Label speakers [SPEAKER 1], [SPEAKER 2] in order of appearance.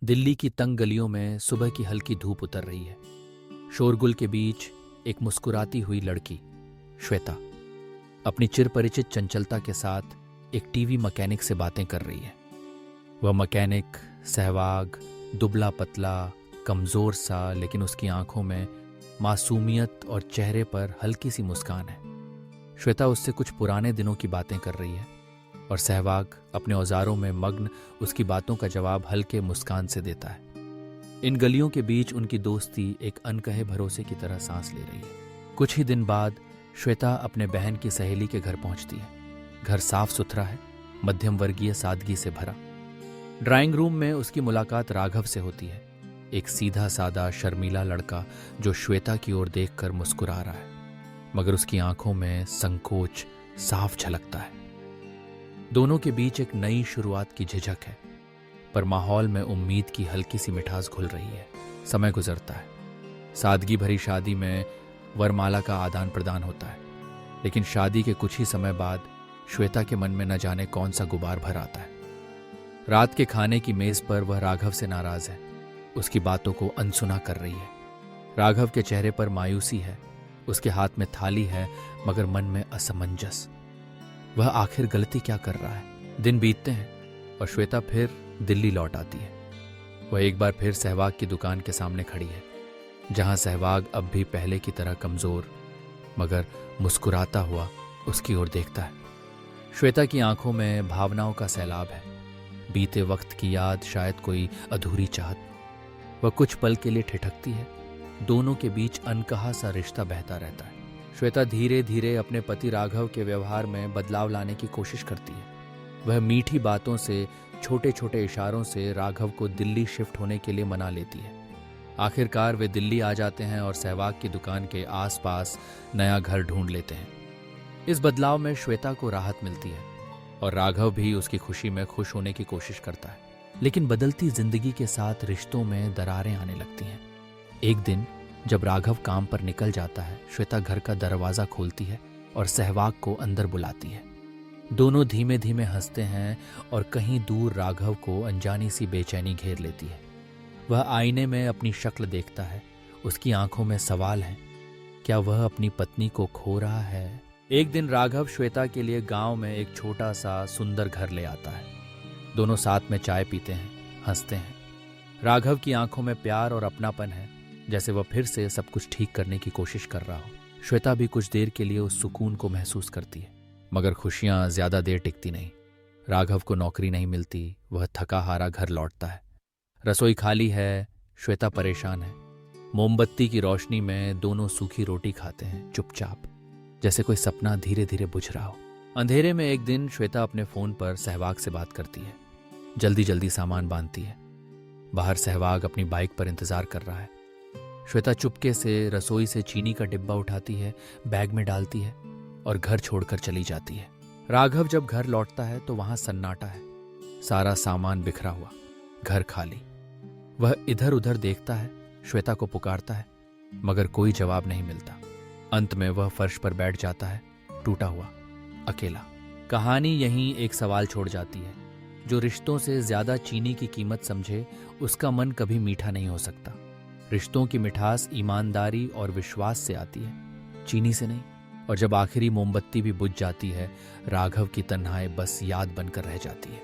[SPEAKER 1] दिल्ली की तंग गलियों में सुबह की हल्की धूप उतर रही है। शोरगुल के बीच एक मुस्कुराती हुई लड़की श्वेता अपनी चिरपरिचित चंचलता के साथ एक टीवी मैकेनिक से बातें कर रही है। वह मैकेनिक सहवाग, दुबला पतला, कमजोर सा, लेकिन उसकी आंखों में मासूमियत और चेहरे पर हल्की सी मुस्कान है। श्वेता उससे कुछ पुराने दिनों की बातें कर रही है और सहवाग अपने औजारों में मग्न उसकी बातों का जवाब हल्के मुस्कान से देता है। इन गलियों के बीच उनकी दोस्ती एक अनकहे भरोसे की तरह सांस ले रही है। कुछ ही दिन बाद श्वेता अपने बहन की सहेली के घर पहुंचती है। घर साफ सुथरा है, मध्यम वर्गीय सादगी से भरा। ड्राइंग रूम में उसकी मुलाकात राघव से होती है, एक सीधा सादा शर्मीला लड़का जो श्वेता की ओर देखकर मुस्कुरा रहा है, मगर उसकी आंखों में संकोच साफ झलकता है। दोनों के बीच एक नई शुरुआत की झिझक है, पर माहौल में उम्मीद की हल्की सी मिठास घुल रही है। समय गुजरता है। सादगी भरी शादी में वरमाला का आदान प्रदान होता है, लेकिन शादी के कुछ ही समय बाद श्वेता के मन में न जाने कौन सा गुबार भर आता है। रात के खाने की मेज पर वह राघव से नाराज है, उसकी बातों को अनसुना कर रही है। राघव के चेहरे पर मायूसी है, उसके हाथ में थाली है, मगर मन में असमंजस। वह आखिर गलती क्या कर रहा है? दिन बीतते हैं और श्वेता फिर दिल्ली लौट आती है। वह एक बार फिर सहवाग की दुकान के सामने खड़ी है, जहां सहवाग अब भी पहले की तरह कमजोर मगर मुस्कुराता हुआ उसकी ओर देखता है। श्वेता की आंखों में भावनाओं का सैलाब है, बीते वक्त की याद, शायद कोई अधूरी चाहत। वह कुछ पल के लिए ठिठकती है। दोनों के बीच अनकहा सा रिश्ता बहता रहता है। श्वेता धीरे धीरे अपने पति राघव के व्यवहार में बदलाव लाने की कोशिश करती है। वह मीठी बातों से, छोटे छोटे इशारों से राघव को दिल्ली शिफ्ट होने के लिए मना लेती है। आखिरकार वे दिल्ली आ जाते हैं और सहवाग की दुकान के आसपास नया घर ढूंढ लेते हैं। इस बदलाव में श्वेता को राहत मिलती है और राघव भी उसकी खुशी में खुश होने की कोशिश करता है। लेकिन बदलती जिंदगी के साथ रिश्तों में दरारें आने लगती हैं। एक दिन जब राघव काम पर निकल जाता है, श्वेता घर का दरवाजा खोलती है और सहवाग को अंदर बुलाती है। दोनों धीमे धीमे हंसते हैं और कहीं दूर राघव को अनजानी सी बेचैनी घेर लेती है। वह आईने में अपनी शक्ल देखता है। उसकी आंखों में सवाल है, क्या वह अपनी पत्नी को खो रहा है? एक दिन राघव श्वेता के लिए गांव में एक छोटा सा सुंदर घर ले आता है। दोनों साथ में चाय पीते हैं, हंसते हैं। राघव की आंखों में प्यार और अपनापन है, जैसे वह फिर से सब कुछ ठीक करने की कोशिश कर रहा हो। श्वेता भी कुछ देर के लिए उस सुकून को महसूस करती है, मगर खुशियां ज्यादा देर टिकती नहीं। राघव को नौकरी नहीं मिलती, वह थका हारा घर लौटता है। रसोई खाली है, श्वेता परेशान है। मोमबत्ती की रोशनी में दोनों सूखी रोटी खाते हैं, चुपचाप, जैसे कोई सपना धीरे धीरे बुझ रहा हो। अंधेरे में एक दिन श्वेता अपने फोन पर सहवाग से बात करती है। जल्दी जल्दी सामान बांधती है। बाहर सहवाग अपनी बाइक पर इंतजार कर रहा है। श्वेता चुपके से रसोई से चीनी का डिब्बा उठाती है, बैग में डालती है और घर छोड़कर चली जाती है। राघव जब घर लौटता है तो वहां सन्नाटा है, सारा सामान बिखरा हुआ, घर खाली। वह इधर उधर देखता है, श्वेता को पुकारता है, मगर कोई जवाब नहीं मिलता। अंत में वह फर्श पर बैठ जाता है, टूटा हुआ, अकेला। कहानी यहीं एक सवाल छोड़ जाती है, जो रिश्तों से ज्यादा चीनी की कीमत समझे, उसका मन कभी मीठा नहीं हो सकता। रिश्तों की मिठास ईमानदारी और विश्वास से आती है, चीनी से नहीं। और जब आखिरी मोमबत्ती भी बुझ जाती है, राघव की तन्हाई बस याद बनकर रह जाती है।